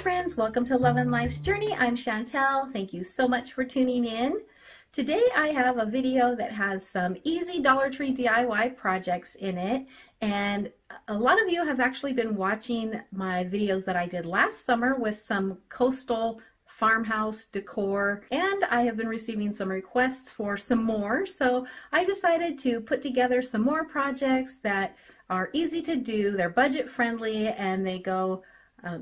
friends, welcome to Lovin' Life's Journey. I'm Chantel. Thank you so much for tuning in. Today I have a video that has some easy Dollar Tree DIY projects in it, and a lot of you have actually been watching my videos that I did last summer with some coastal farmhouse decor, and I have been receiving some requests for some more, so I decided to put together some more projects that are easy to do, they're budget friendly, and they go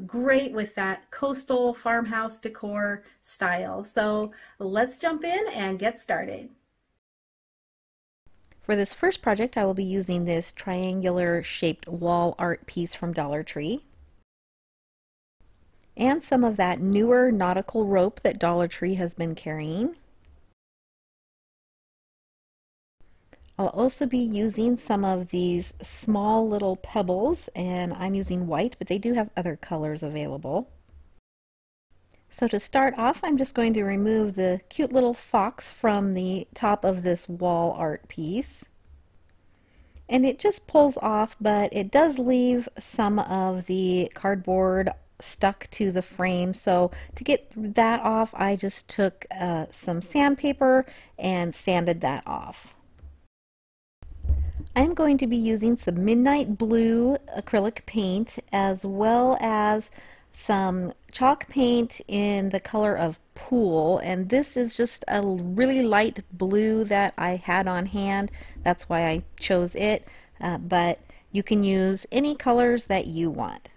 great with that coastal farmhouse decor style. So let's jump in and get started. For this first project, I will be using this triangular shaped wall art piece from Dollar Tree and some of that newer nautical rope that Dollar Tree has been carrying. I'll also be using some of these small little pebbles, and I'm using white, but they do have other colors available. So to start off, I'm just going to remove the cute little fox from the top of this wall art piece. And it just pulls off, but it does leave some of the cardboard stuck to the frame. So to get that off, I just took some sandpaper and sanded that off. I'm going to be using some midnight blue acrylic paint as well as some chalk paint in the color of pool, and this is just a really light blue that I had on hand. That's why I chose it, but you can use any colors that you want.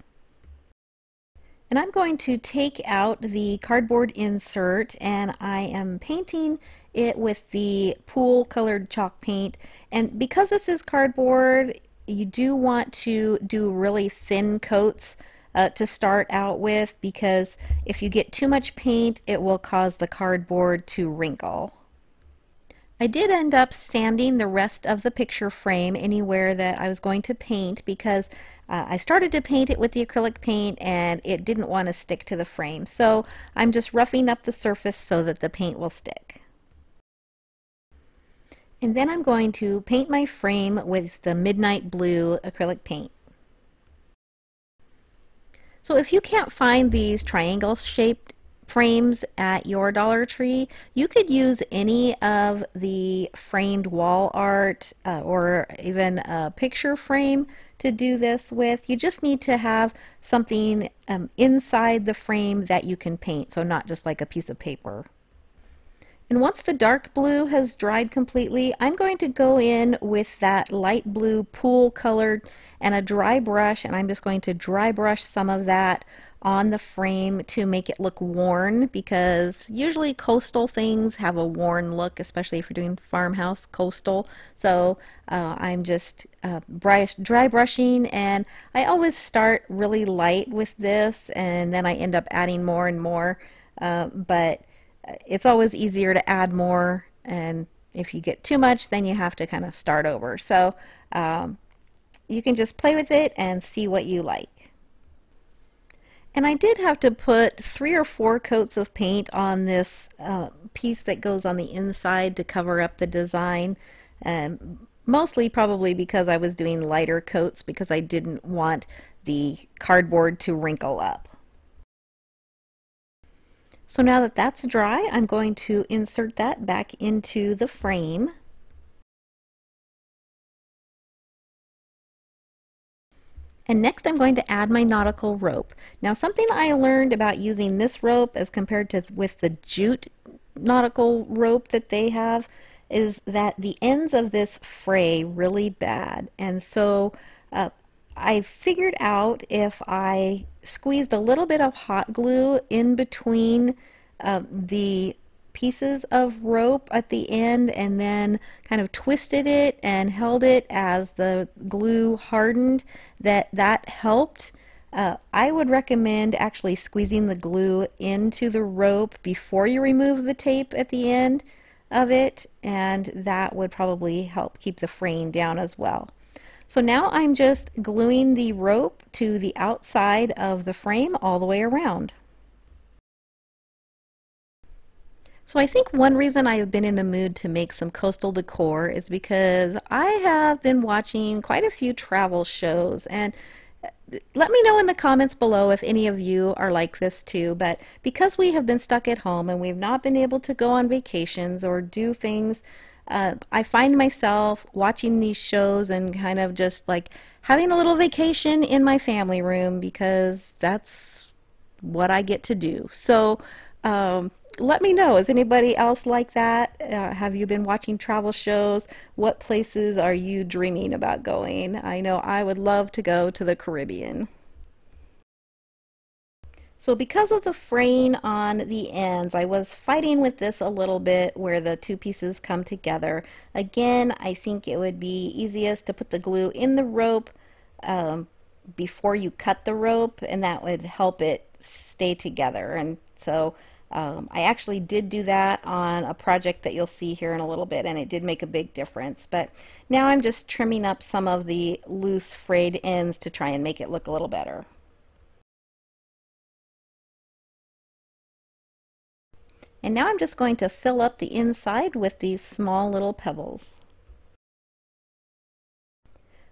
And I'm going to take out the cardboard insert, and I am painting it with the pool colored chalk paint. And because this is cardboard, you do want to do really thin coats to start out with, because if you get too much paint, it will cause the cardboard to wrinkle. I did end up sanding the rest of the picture frame anywhere that I was going to paint, because I started to paint it with the acrylic paint and it didn't want to stick to the frame. So I'm just roughing up the surface so that the paint will stick. And then I'm going to paint my frame with the midnight blue acrylic paint. So if you can't find these triangle shaped frames at your Dollar Tree, you could use any of the framed wall art or even a picture frame to do this with. You just need to have something inside the frame that you can paint, so not just like a piece of paper. And once the dark blue has dried completely, I'm going to go in with that light blue pool colored and a dry brush, and I'm just going to dry brush some of that on the frame to make it look worn, because usually coastal things have a worn look, especially if you're doing farmhouse coastal. So I'm just dry brushing, and I always start really light with this and then I end up adding more and more, but it's always easier to add more, and if you get too much, then you have to kind of start over. So you can just play with it and see what you like. And I did have to put 3 or 4 coats of paint on this piece that goes on the inside to cover up the design, mostly probably because I was doing lighter coats because I didn't want the cardboard to wrinkle up. So now that that's dry, I'm going to insert that back into the frame. And next I'm going to add my nautical rope. Now something I learned about using this rope as compared to with the jute nautical rope that they have is that the ends of this fray really bad. And so I figured out if I squeezed a little bit of hot glue in between the pieces of rope at the end and then kind of twisted it and held it as the glue hardened, that helped. I would recommend actually squeezing the glue into the rope before you remove the tape at the end of it, and that would probably help keep the fraying down as well. So now I'm just gluing the rope to the outside of the frame all the way around. So I think one reason I have been in the mood to make some coastal decor is because I have been watching quite a few travel shows, and let me know in the comments below if any of you are like this too, but because we have been stuck at home and we've not been able to go on vacations or do things, I find myself watching these shows and kind of just like having a little vacation in my family room because that's what I get to do. So let me know, is anybody else like that? Have you been watching travel shows? What places are you dreaming about going? I know I would love to go to the Caribbean. So because of the fraying on the ends, I was fighting with this a little bit where the two pieces come together. Again, I think it would be easiest to put the glue in the rope before you cut the rope, and that would help it stay together. And so I actually did do that on a project that you'll see here in a little bit, and it did make a big difference. But now I'm just trimming up some of the loose frayed ends to try and make it look a little better. And now I'm just going to fill up the inside with these small little pebbles.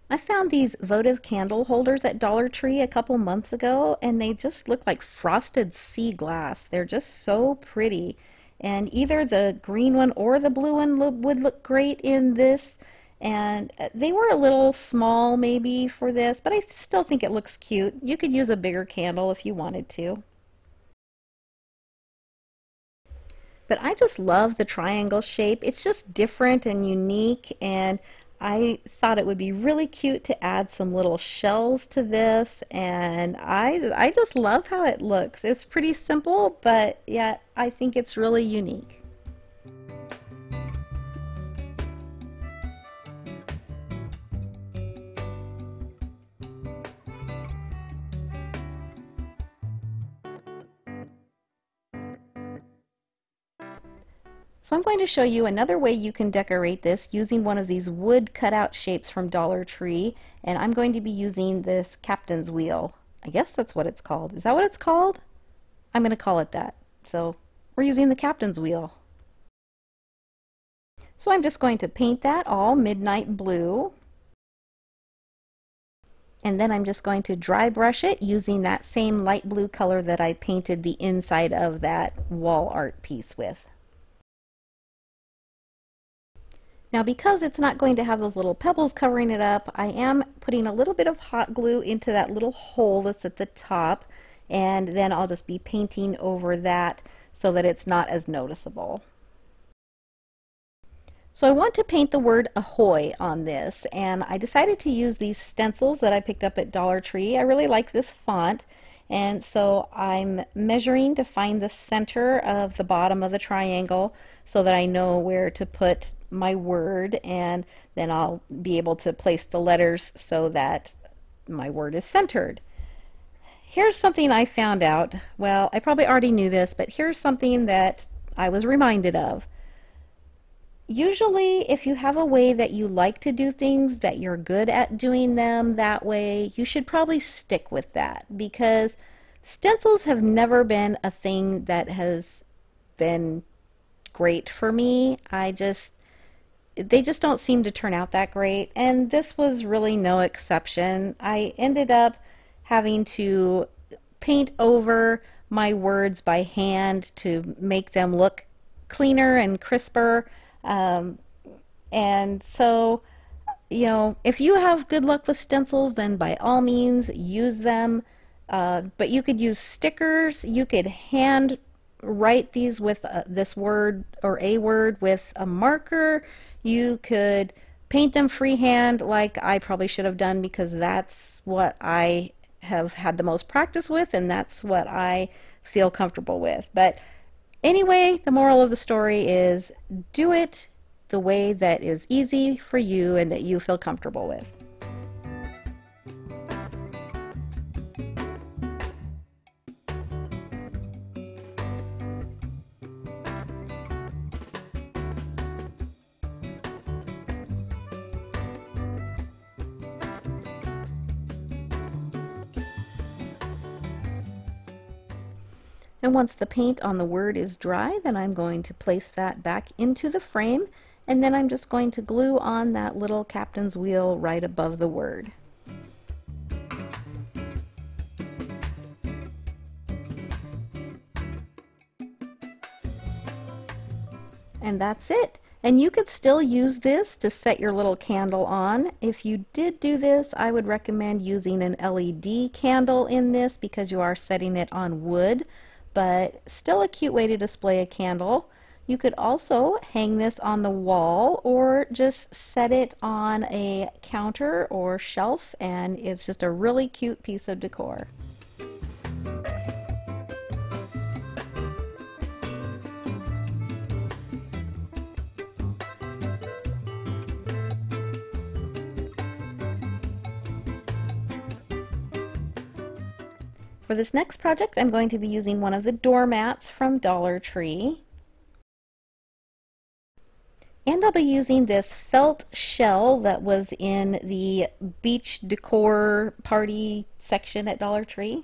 I found these votive candle holders at Dollar Tree a couple months ago, and they just look like frosted sea glass. They're just so pretty. And either the green one or the blue one would look great in this. And they were a little small maybe for this, but I still think it looks cute. You could use a bigger candle if you wanted to. But I just love the triangle shape. It's just different and unique, and I thought it would be really cute to add some little shells to this, and I just love how it looks. It's pretty simple, but yet I think it's really unique. So I'm going to show you another way you can decorate this using one of these wood cutout shapes from Dollar Tree, and I'm going to be using this captain's wheel. I guess that's what it's called. Is that what it's called? I'm going to call it that. So we're using the captain's wheel. So I'm just going to paint that all midnight blue. And then I'm just going to dry brush it using that same light blue color that I painted the inside of that wall art piece with. Now, because it's not going to have those little pebbles covering it up, I am putting a little bit of hot glue into that little hole that's at the top, and then I'll just be painting over that so that it's not as noticeable. So I want to paint the word ahoy on this, and I decided to use these stencils that I picked up at Dollar Tree. I really like this font, and so I'm measuring to find the center of the bottom of the triangle so that I know where to put my word, and then I'll be able to place the letters so that my word is centered. Here's something I found out. Well, I probably already knew this, but here's something that I was reminded of. Usually, if you have a way that you like to do things, that you're good at doing them that way, you should probably stick with that, because stencils have never been a thing that has been great for me. They just don't seem to turn out that great, and this was really no exception. I ended up having to paint over my words by hand to make them look cleaner and crisper. And so, you know, if you have good luck with stencils, then by all means use them. But you could use stickers. You could hand write these with this word or a word with a marker. You could paint them freehand like I probably should have done, because that's what I have had the most practice with, and that's what I feel comfortable with. But anyway, the moral of the story is do it the way that is easy for you and that you feel comfortable with. And once the paint on the word is dry, then I'm going to place that back into the frame, and then I'm just going to glue on that little captain's wheel right above the word. And that's it. And you could still use this to set your little candle on. If you did do this, I would recommend using an LED candle in this because you are setting it on wood, but still a cute way to display a candle. You could also hang this on the wall or just set it on a counter or shelf, and it's just a really cute piece of decor. For this next project, I'm going to be using one of the doormats from Dollar Tree. And I'll be using this felt shell that was in the beach decor party section at Dollar Tree.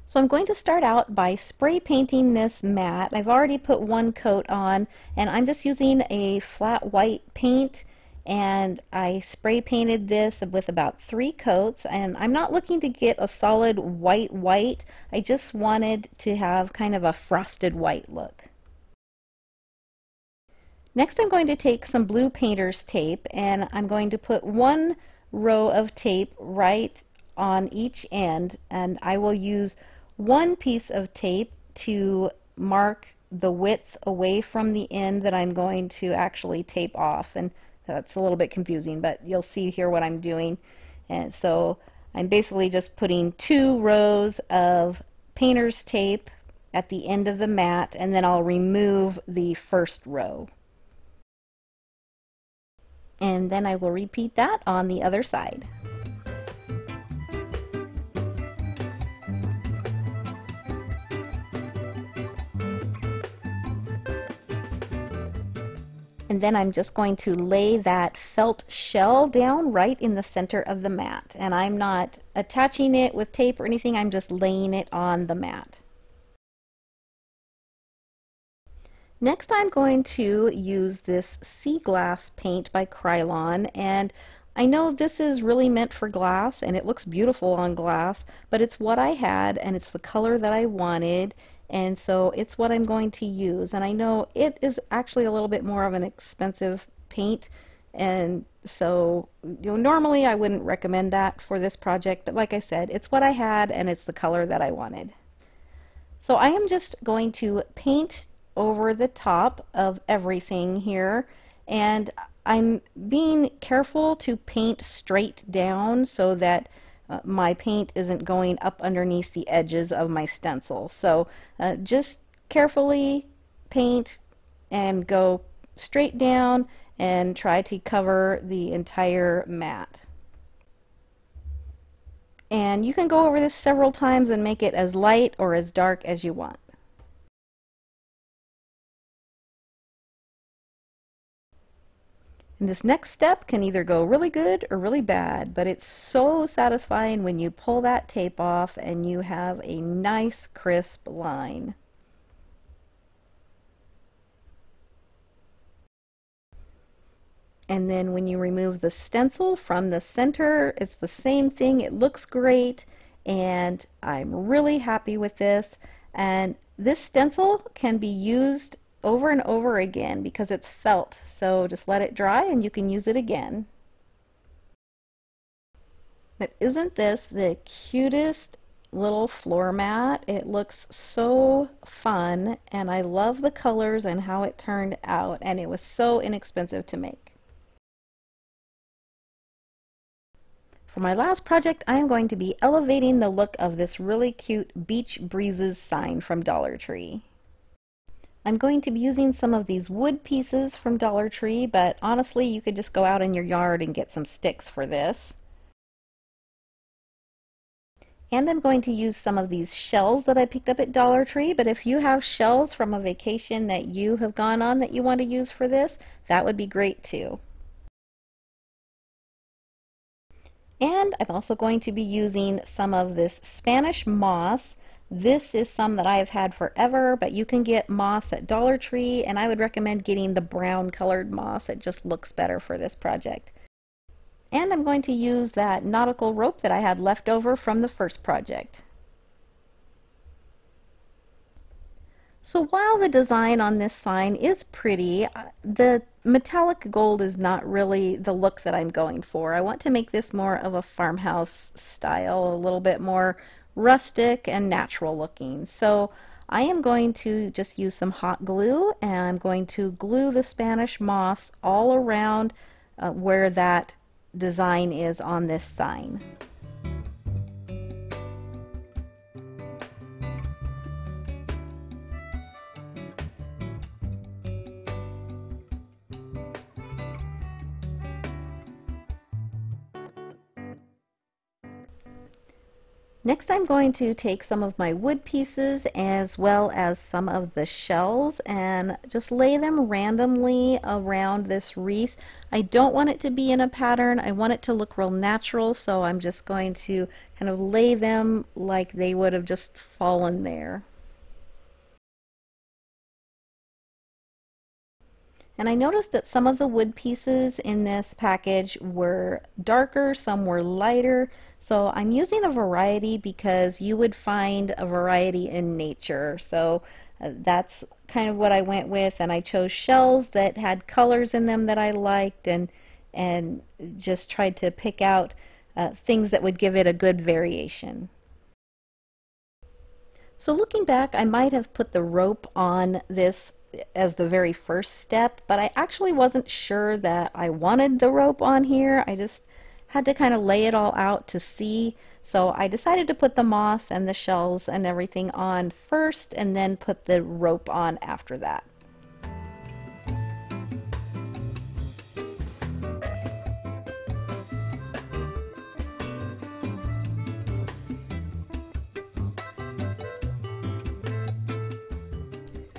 So I'm going to start out by spray painting this mat. I've already put one coat on, and I'm just using a flat white paint, and I spray painted this with about 3 coats, and I'm not looking to get a solid white. I just wanted to have kind of a frosted white look. Next, I'm going to take some blue painter's tape, and I'm going to put 1 row of tape right on each end, and I will use 1 piece of tape to mark the width away from the end that I'm going to actually tape off. And that's a little bit confusing, but you'll see here what I'm doing. And so I'm basically just putting 2 rows of painter's tape at the end of the mat, and then I'll remove the first row. And then I will repeat that on the other side. And then I'm just going to lay that felt shell down right in the center of the mat. And I'm not attaching it with tape or anything, I'm just laying it on the mat. Next, I'm going to use this sea glass paint by Krylon, and I know this is really meant for glass and it looks beautiful on glass, but it's what I had and it's the color that I wanted, and so it's what I'm going to use. And I know it is actually a little bit more of an expensive paint, and so normally I wouldn't recommend that for this project, but like I said, it's what I had and it's the color that I wanted. So I am just going to paint over the top of everything here, and I'm being careful to paint straight down so that my paint isn't going up underneath the edges of my stencil. So just carefully paint and go straight down and try to cover the entire mat. And you can go over this several times and make it as light or as dark as you want. And this next step can either go really good or really bad, but it's so satisfying when you pull that tape off and you have a nice crisp line. And then when you remove the stencil from the center, it's the same thing. It looks great, and I'm really happy with this. And this stencil can be used over and over again because it's felt, so just let it dry and you can use it again. But isn't this the cutest little floor mat? It looks so fun, and I love the colors and how it turned out, and it was so inexpensive to make. For my last project, I am going to be elevating the look of this really cute Beach Breezes sign from Dollar Tree. I'm going to be using some of these wood pieces from Dollar Tree, but honestly, you could just go out in your yard and get some sticks for this. And I'm going to use some of these shells that I picked up at Dollar Tree, but if you have shells from a vacation that you have gone on that you want to use for this, that would be great too. And I'm also going to be using some of this Spanish moss. This is some that I have had forever, but you can get moss at Dollar Tree, and I would recommend getting the brown colored moss. It just looks better for this project. And I'm going to use that nautical rope that I had left over from the first project. So while the design on this sign is pretty, the metallic gold is not really the look that I'm going for. I want to make this more of a farmhouse style, a little bit more rustic and natural looking. So I am going to just use some hot glue, and I'm going to glue the Spanish moss all around where that design is on this sign. Next, I'm going to take some of my wood pieces as well as some of the shells and just lay them randomly around this wreath. I don't want it to be in a pattern. I want it to look real natural, so I'm just going to kind of lay them like they would have just fallen there. And I noticed that some of the wood pieces in this package were darker, some were lighter. So I'm using a variety because you would find a variety in nature. So that's kind of what I went with, and I chose shells that had colors in them that I liked, and just tried to pick out things that would give it a good variation. So looking back, I might have put the rope on this as the very first step, but I actually wasn't sure that I wanted the rope on here. I just had to kind of lay it all out to see. So I decided to put the moss and the shells and everything on first, and then put the rope on after that.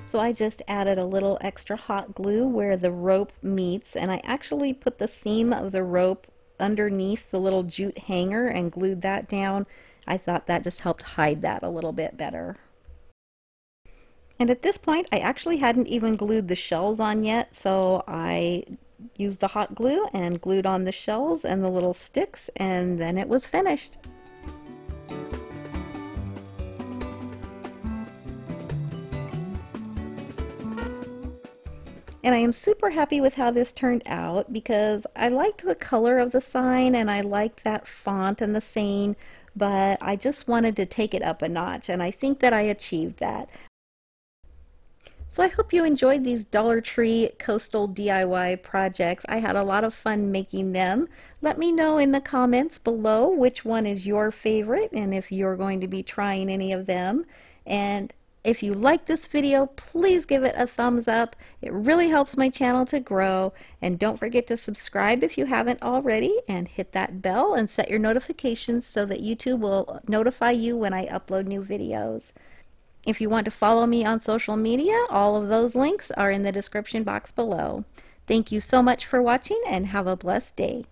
So I just added a little extra hot glue where the rope meets, and I actually put the seam of the rope underneath the little jute hanger and glued that down. I thought that just helped hide that a little bit better. And at this point, I actually hadn't even glued the shells on yet, so I used the hot glue and glued on the shells and the little sticks, and then it was finished. And I am super happy with how this turned out because I liked the color of the sign and I liked that font and the saying, but I just wanted to take it up a notch, and I think that I achieved that. So I hope you enjoyed these Dollar Tree coastal DIY projects. I had a lot of fun making them. Let me know in the comments below which one is your favorite and if you're going to be trying any of them. And if you like this video, please give it a thumbs up. It really helps my channel to grow. And don't forget to subscribe if you haven't already, and hit that bell and set your notifications so that YouTube will notify you when I upload new videos. If you want to follow me on social media, all of those links are in the description box below. Thank you so much for watching, and have a blessed day.